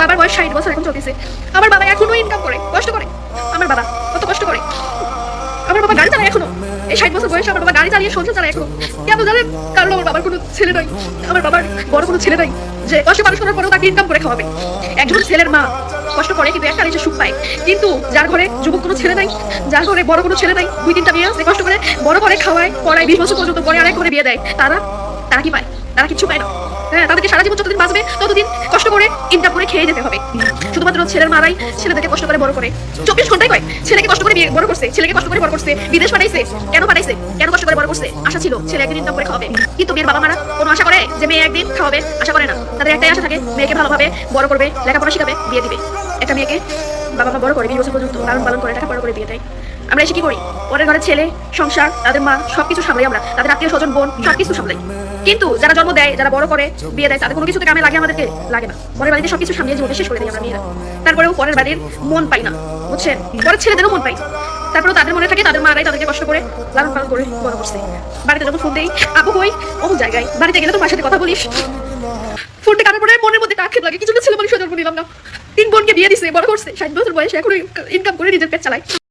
বাবার বয়স 60 বছর এখন চলতেছে। আমার বাবা এখনো ইনকাম করে, কষ্ট করে। আমার বাবা কত কষ্ট করে। আমার বাবা গাড়ি চালায় এখনো, এই 60 বছর বয়সে আমার বাবা গাড়ি চালিয়ে সংসার চালায় এখনো। কেন জানেন? কারণ আমার বাবার কোনো ছেলে নাই, আমার বাবার বড় কোনো ছেলে নাই যে কষ্ট মানুষ করার পরেও তাকে ইনকাম করে খাওয়াবে। একজন ছেলের মা কষ্ট করে কিন্তু একটা নিজে সুখ পায়, কিন্তু যার ঘরে যুবক কোনো ছেলে নাই, যার ঘরে বড় কোনো ছেলে নাই, 2-3টা মেয়ে আছে, কষ্ট করে বড় করে খাওয়ায়, পড়ায়, 20 বছর পর্যন্ত পরে আরেক করে বিয়ে দেয়, তারা কি পায়? তারা কিছু পায় না। হ্যাঁ, তাদেরকে সারা জীবন যতদিন বাঁচবে ততদিন কষ্ট করে ইনকাম করে খেয়ে যেতে হবে। শুধুমাত্র ছেলের মারাই ছেলেদেরকে কষ্ট করে বড় করে, 24 ঘন্টায় কয় ছেলেকে কষ্ট করে বড় করছে, ছেলেকে কষ্ট করে বড় করছে, বিদেশ পাঠাইছে। কেন পাঠাইছে? কেন কষ্ট করে বড় করছে? আশা ছিল ছেলে একদিন ইনকাম করে খাওয়াবে। কিন্তু মেয়ের বাবা মারা কোনো আশা করে যে মেয়ে একদিন খাওয়াবে? আশা করে না। তাদের একটাই আশা থাকে, মেয়েকে ভালোভাবে বড় করবে, লেখাপড়া শিখাবে, বিয়ে দিবে। একটা মেয়েকে বাবা মা বড় করে 20 বছর পর্যন্ত লালন পালন করে টাকা বড় করে বিয়ে দেয়। আমরা এসে কি করি? পরের ঘরের ছেলে, সংসার, তাদের মা সবকিছু সামলাই, আমরা তাদের আত্মীয় স্বজন, বোন সবকিছু সামলাই। কিন্তু যারা জন্ম দেয়, যারা বড় করে বিয়ে দেয়, তাদের কোনো কিছুতে কামে লাগে, আমাদেরকে লাগে না। পরের বাড়িতে সবকিছু সামলিয়ে জীবনটা শেষ করে দিই আমরা মেয়েরা। তারপরেও পরের বাড়ির মন পাই না, বুঝছেন? পরের ছেলেদেরও মন পাই। তারপরেও তাদের মনে থাকে তাদের মারাই তাদেরকে কষ্ট করে লালন পালন করে বড় করছে। বাড়িতে যখন ফোন দেই, আপু কই, অমুক জায়গায়, বাড়িতে গেলে তো মার সাথে কথা বলিস। ফোনটা কাটার পরে মনের মধ্যে আক্ষেপ লাগে, কিছু ছেলে মানুষ জন্ম নিলাম না। 3 বোনকে বিয়ে দিছে, বড় করছে, 60 বছর বয়সে এখনো ইনকাম করে নিজের পেট চালায়।